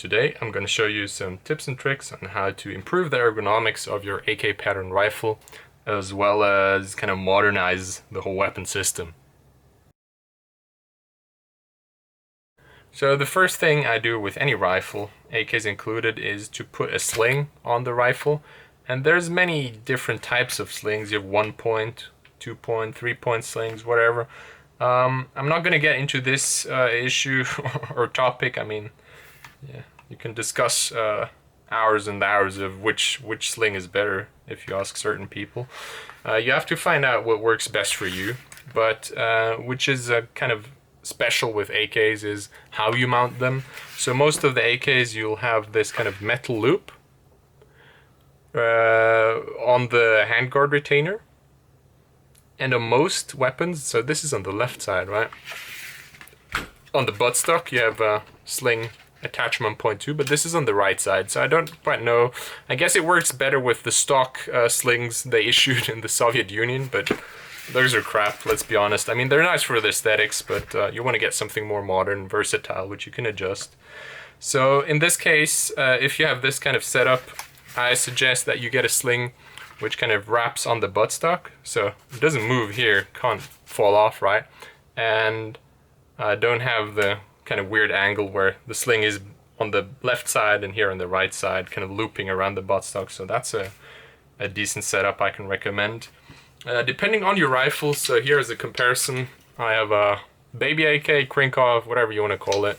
Today I'm going to show you some tips and tricks on how to improve the ergonomics of your AK pattern rifle, as well as kind of modernize the whole weapon system. So the first thing I do with any rifle, AKs included, is to put a sling on the rifle. And there's many different types of slings. You have 1 point, 2 point, 3 point slings, whatever. I'm not going to get into this issue or topic. I mean, yeah, you can discuss hours and hours of which sling is better if you ask certain people. You have to find out what works best for you, but which is kind of special with AKs is how you mount them. So most of the AKs, you'll have this kind of metal loop on the handguard retainer. And on most weapons, so this is on the left side, right? On the buttstock, you have a sling attachment point too, but this is on the right side, so I don't quite know. I guess it works better with the stock slings they issued in the Soviet Union, but those are crap, let's be honest. I mean, they're nice for the aesthetics, but you want to get something more modern, versatile, which you can adjust. So in this case, if you have this kind of setup, I suggest that you get a sling which kind of wraps on the buttstock, so it doesn't move here, can't fall off, right? And don't have the kind of weird angle where the sling is on the left side and here on the right side, kind of looping around the buttstock. So that's a decent setup I can recommend. Depending on your rifle, so here is a comparison. I have a baby AK, Krinkov, whatever you want to call it,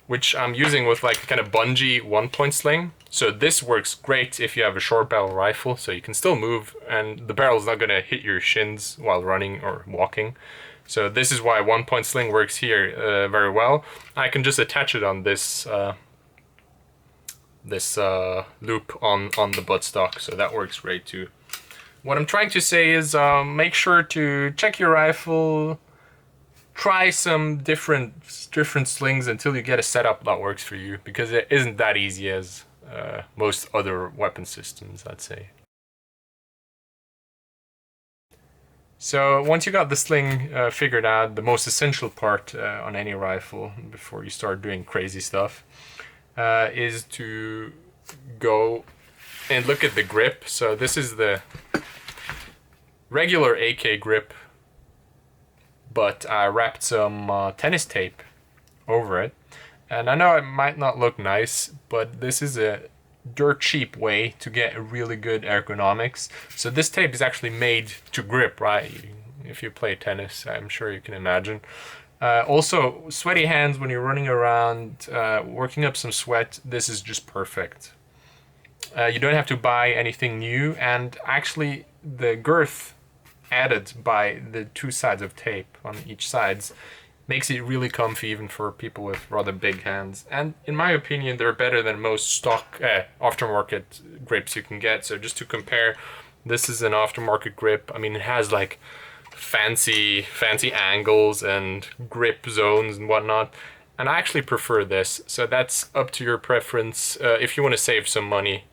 which I'm using with like a kind of bungee 1 point sling. So this works great if you have a short barrel rifle, so you can still move and the barrel is not going to hit your shins while running or walking. So this is why 1 point sling works here very well. I can just attach it on this loop on the buttstock, so that works great too. What I'm trying to say is make sure to check your rifle, try some different slings until you get a setup that works for you, because it isn't that easy as most other weapon systems, I'd say. So once you got the sling figured out, the most essential part on any rifle before you start doing crazy stuff is to go and look at the grip. So this is the regular AK grip, but I wrapped some tennis tape over it. And I know it might not look nice, but this is a dirt cheap way to get really good ergonomics. So this tape is actually made to grip, right? If you play tennis, I'm sure you can imagine. Also, sweaty hands when you're running around, working up some sweat, this is just perfect. You don't have to buy anything new, and actually the girth added by the two sides of tape on each sides makes it really comfy even for people with rather big hands. And in my opinion, they're better than most stock aftermarket grips you can get. So just to compare, this is an aftermarket grip. I mean, it has like fancy angles and grip zones and whatnot. And I actually prefer this. So that's up to your preference. If you want to save some money,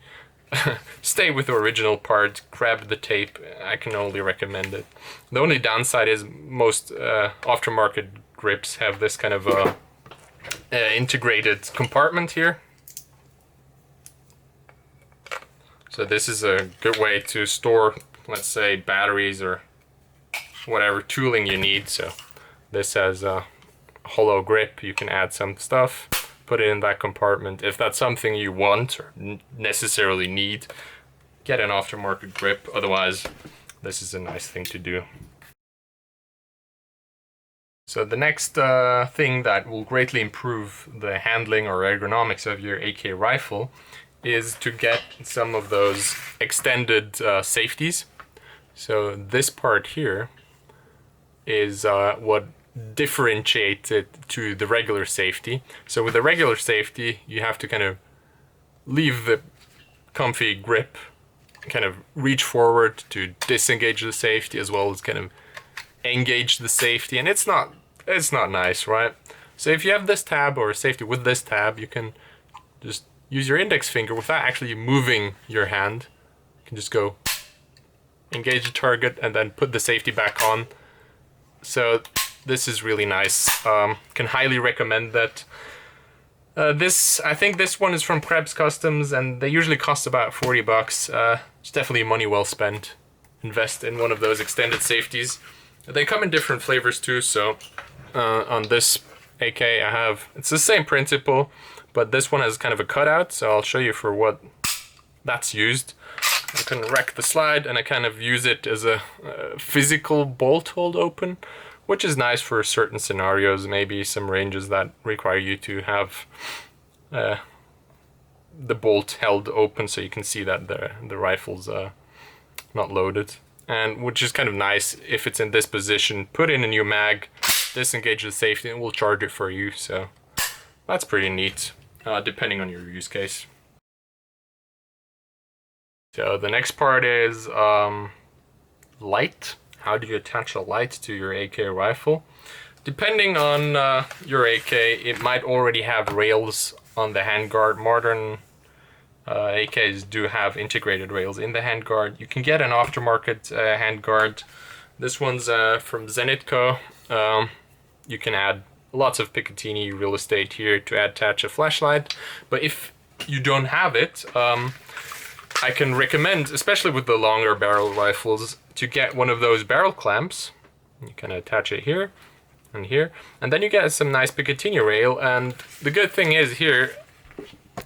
stay with the original part, grab the tape. I can only recommend it. The only downside is most aftermarket grips have this kind of integrated compartment here. So this is a good way to store, let's say, batteries or whatever tooling you need. So this has a hollow grip. You can add some stuff, put it in that compartment. If that's something you want or necessarily need, get an aftermarket grip. Otherwise, this is a nice thing to do. So the next thing that will greatly improve the handling or ergonomics of your AK rifle is to get some of those extended safeties. So this part here is what differentiates it to the regular safety. So with the regular safety, you have to kind of leave the comfy grip, kind of reach forward to disengage the safety, as well as kind of engage the safety, and it's not nice, right? So if you have this tab or safety with this tab, you can just use your index finger without actually moving your hand. You can just go engage the target and then put the safety back on. So this is really nice. Can highly recommend that. I think this one is from Krebs Customs, and they usually cost about $40. It's definitely money well spent. Invest in one of those extended safeties. They come in different flavors too, so on this AK I have, it's the same principle, but this one has kind of a cutout, so I'll show you for what that's used. I can wreck the slide, and I kind of use it as a physical bolt hold open, which is nice for certain scenarios, maybe some ranges that require you to have the bolt held open so you can see that the rifle's not loaded. And which is kind of nice if it's in this position. Put in a new mag, disengage the safety, and we'll charge it for you. So that's pretty neat, depending on your use case. So the next part is light. How do you attach a light to your AK rifle? Depending on your AK, it might already have rails on the handguard. Modern AKs do have integrated rails in the handguard. You can get an aftermarket handguard. This one's from Zenitco. You can add lots of Picatinny real estate here to attach a flashlight. But if you don't have it, I can recommend, especially with the longer barrel rifles, to get one of those barrel clamps. You can attach it here and here, and then you get some nice Picatinny rail. And the good thing is here,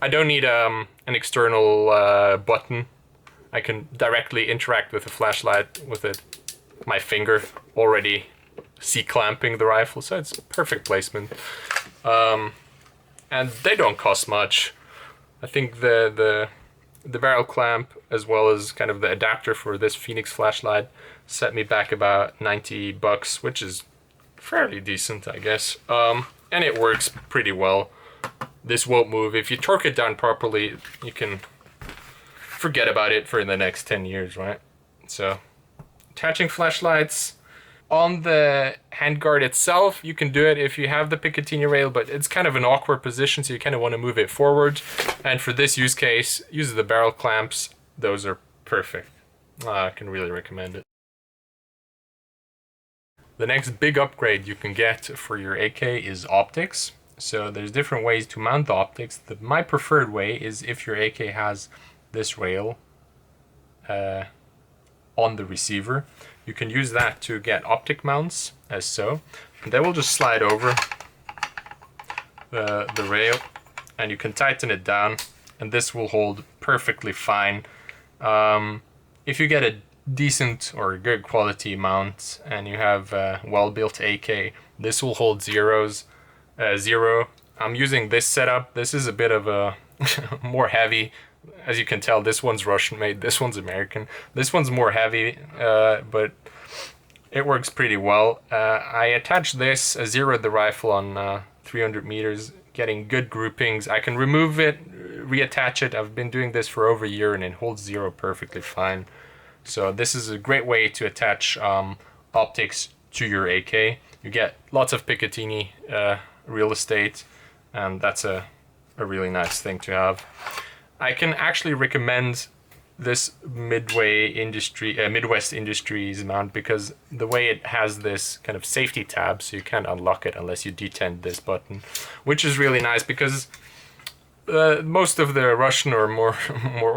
I don't need an external button. I can directly interact with the flashlight with my finger already C-clamping the rifle, so it's perfect placement. And they don't cost much. I think the barrel clamp, as well as kind of the adapter for this Phoenix flashlight, set me back about $90, which is fairly decent, I guess. And it works pretty well. This won't move. If you torque it down properly, you can forget about it for the next 10 years, right? So, attaching flashlights on the handguard itself, you can do it if you have the Picatinny rail, but it's kind of an awkward position, so you kind of want to move it forward. And for this use case, use the barrel clamps. Those are perfect. I can really recommend it. The next big upgrade you can get for your AK is optics. So there's different ways to mount the optics. My preferred way is if your AK has this rail on the receiver. You can use that to get optic mounts, as so. And they will just slide over the rail, and you can tighten it down, and this will hold perfectly fine. If you get a decent or good quality mount and you have a well-built AK, this will hold zero. I'm using this setup. This is a bit of a more heavy. As you can tell, this one's Russian made, this one's American. This one's more heavy, but it works pretty well. I attached this, zeroed the rifle on 300 meters, getting good groupings. I can remove it, reattach it. I've been doing this for over a year and it holds zero perfectly fine. So this is a great way to attach optics to your AK. You get lots of Picatinny real estate, and that's a really nice thing to have. I can actually recommend this Midwest Industries mount because the way it has this kind of safety tab, so you can't unlock it unless you detent this button, which is really nice because most of the Russian or more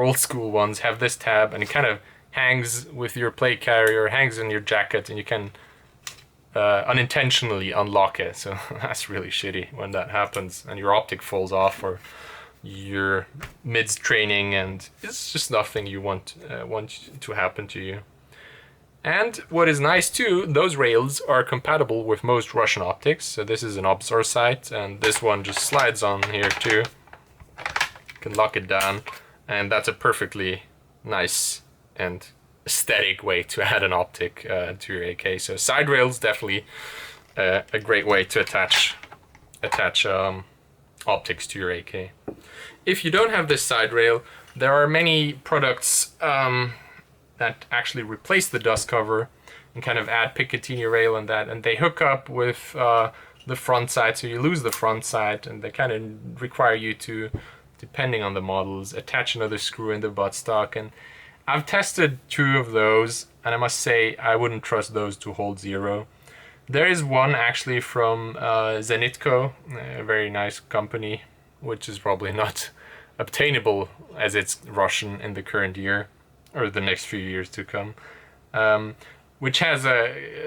old school ones have this tab, and it kind of hangs with your plate carrier, hangs in your jacket, and you can unintentionally unlock it. So that's really shitty when that happens and your optic falls off, or you're mid-training and it's just nothing you want to happen to you. And what is nice too, those rails are compatible with most Russian optics. So this is an Obzor sight, and this one just slides on here too. You can lock it down, and that's a perfectly nice and aesthetic way to add an optic to your AK. So side rails definitely a great way to attach optics to your AK. If you don't have this side rail, there are many products that actually replace the dust cover and kind of add Picatinny rail and that, and they hook up with the front side, so you lose the front side, and they kind of require you to, depending on the models, attach another screw in the buttstock. And I've tested 2 of those, and I must say I wouldn't trust those to hold zero. There is one actually from Zenitco, a very nice company. which is probably not obtainable as it's Russian in the current year, or the next few years to come, which has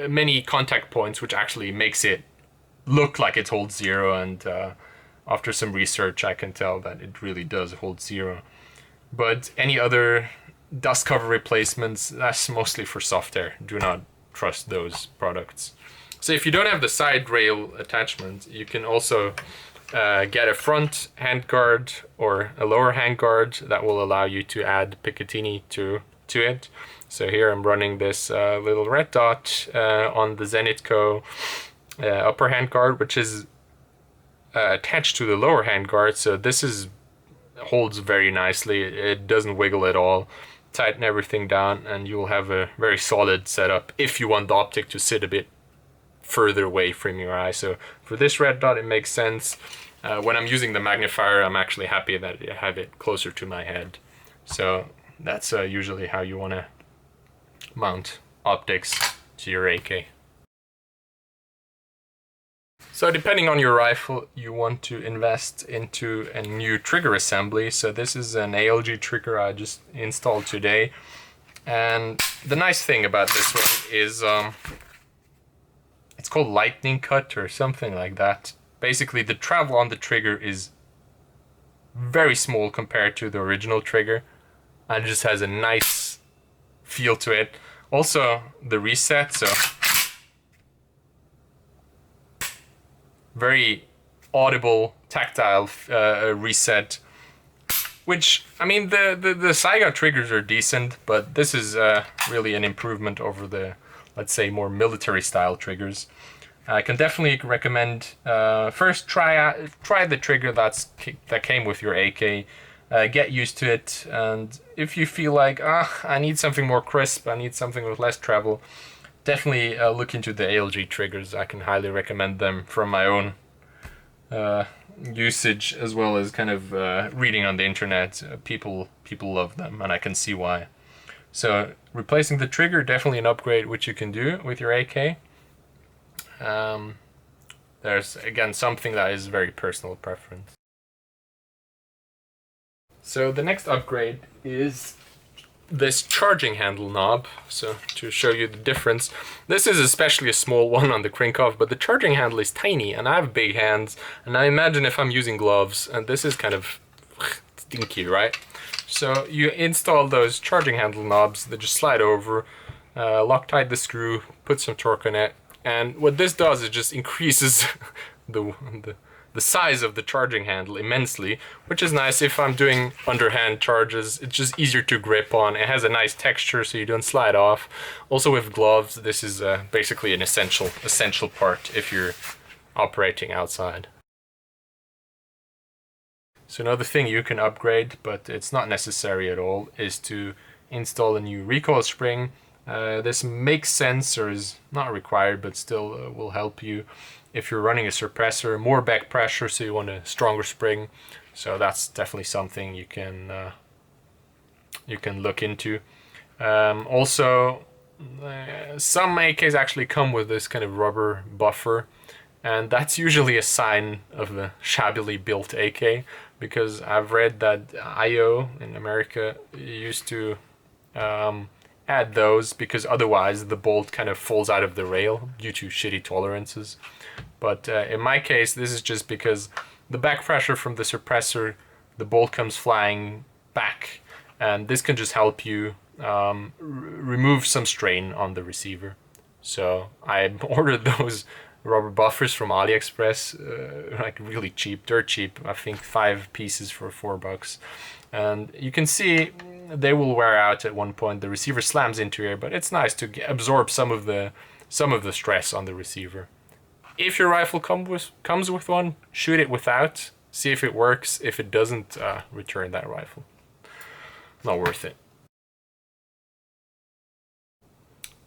many contact points, which actually makes it look like it holds 0, and after some research I can tell that it really does hold 0. But any other dust cover replacements, that's mostly for soft air. Do not trust those products. So if you don't have the side rail attachment, you can also get a front handguard or a lower handguard that will allow you to add Picatinny to it. So here I'm running this little red dot on the Zenitco upper handguard, which is attached to the lower handguard. So this holds very nicely. It doesn't wiggle at all. Tighten everything down and you'll have a very solid setup if you want the optic to sit a bit further away from your eye. So for this red dot it makes sense. When I'm using the magnifier, I'm actually happy that I have it closer to my head. So that's usually how you want to mount optics to your AK. So depending on your rifle, you want to invest into a new trigger assembly. So this is an ALG trigger I just installed today. And the nice thing about this one is it's called lightning cut or something like that. Basically the travel on the trigger is very small compared to the original trigger, and it just has a nice feel to it. Also the reset, so very audible tactile reset, which, I mean, the Saiga triggers are decent, but this is really an improvement over the, let's say, more military style triggers. I can definitely recommend first try the trigger that came with your AK, get used to it, and if you feel like I need something more crisp, I need something with less travel, definitely look into the ALG triggers. I can highly recommend them from my own usage, as well as kind of reading on the internet. People love them, and I can see why. So replacing the trigger, definitely an upgrade which you can do with your AK. There's again something that is very personal preference. So the next upgrade is this charging handle knob. So to show you the difference, this is especially a small one on the Krinkov, but the charging handle is tiny, and I have big hands, and I imagine if I'm using gloves, and this is kind of stinky, right? So you install those charging handle knobs that just slide over, Loctite the screw, put some torque on it, and what this does is just increases the size of the charging handle immensely, which is nice if I'm doing underhand charges. It's just easier to grip on. It has a nice texture so you don't slide off. Also with gloves, this is basically an essential part if you're operating outside. So another thing you can upgrade, but it's not necessary at all, is to install a new recoil spring. This makes sense, or is not required, but still will help you if you're running a suppressor, more back pressure, so you want a stronger spring. So that's definitely something you can look into. Also, some AKs actually come with this kind of rubber buffer, and that's usually a sign of a shabbily built AK, because I've read that IO in America used to add those because otherwise the bolt kind of falls out of the rail due to shitty tolerances. But in my case, this is just because the back pressure from the suppressor, the bolt comes flying back, and this can just help you remove some strain on the receiver. So I ordered those rubber buffers from AliExpress, like really cheap, dirt cheap. I think 5 pieces for $4. And you can see they will wear out at one point. The receiver slams into here, but it's nice to absorb some of the stress on the receiver. If your rifle comes with one, shoot it without. See if it works. If it doesn't, return that rifle. Not worth it.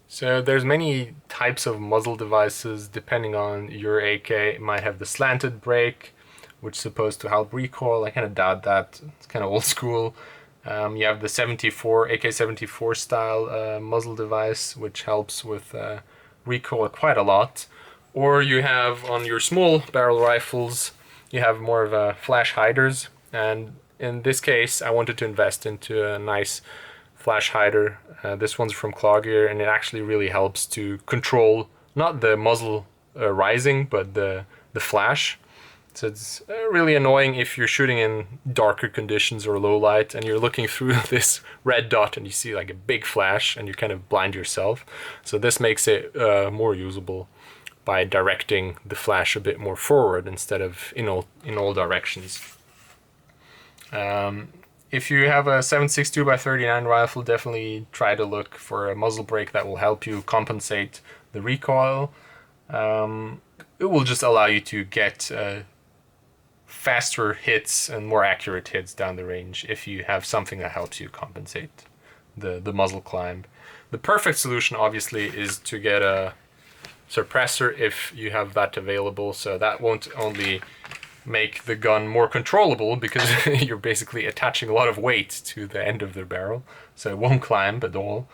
So there's many types of muzzle devices depending on your AK. It might have the slanted brake, which is supposed to help recoil. I kind of doubt that. It's kind of old school. You have the AK-74 style muzzle device, which helps with recoil quite a lot. Or you have on your small barrel rifles you have more of a flash hiders, and in this case I wanted to invest into a nice flash hider. This one's from Claw Gear, and it actually really helps to control not the muzzle rising, but the flash. So it's really annoying if you're shooting in darker conditions or low light and you're looking through this red dot and you see like a big flash and you kind of blind yourself. So this makes it more usable by directing the flash a bit more forward instead of in all directions. If you have a 7.62x39 rifle, definitely try to look for a muzzle brake that will help you compensate the recoil. It will just allow you to get faster hits and more accurate hits down the range if you have something that helps you compensate the muzzle climb. The perfect solution obviously is to get a suppressor if you have that available, so that won't only make the gun more controllable because you're basically attaching a lot of weight to the end of the barrel, so it won't climb at all.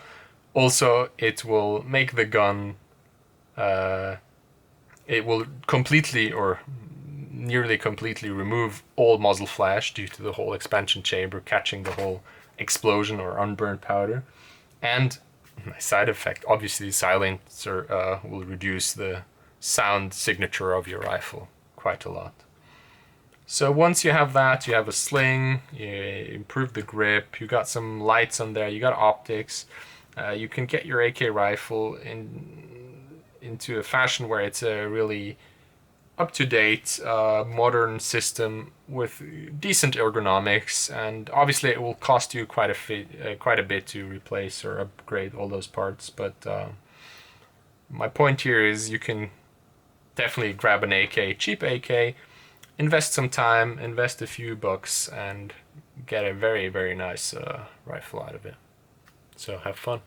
Also, it will make the gun it will completely or nearly completely remove all muzzle flash due to the whole expansion chamber catching the whole explosion or unburned powder. And a side effect, obviously, silencer will reduce the sound signature of your rifle quite a lot. So once you have that, you have a sling, you improve the grip, you got some lights on there, you got optics, you can get your AK rifle into a fashion where it's a really up-to-date modern system with decent ergonomics, and obviously it will cost you quite a bit to replace or upgrade all those parts, but my point here is you can definitely grab an AK, cheap AK, invest some time, invest a few bucks, and get a very, very nice rifle out of it. So have fun.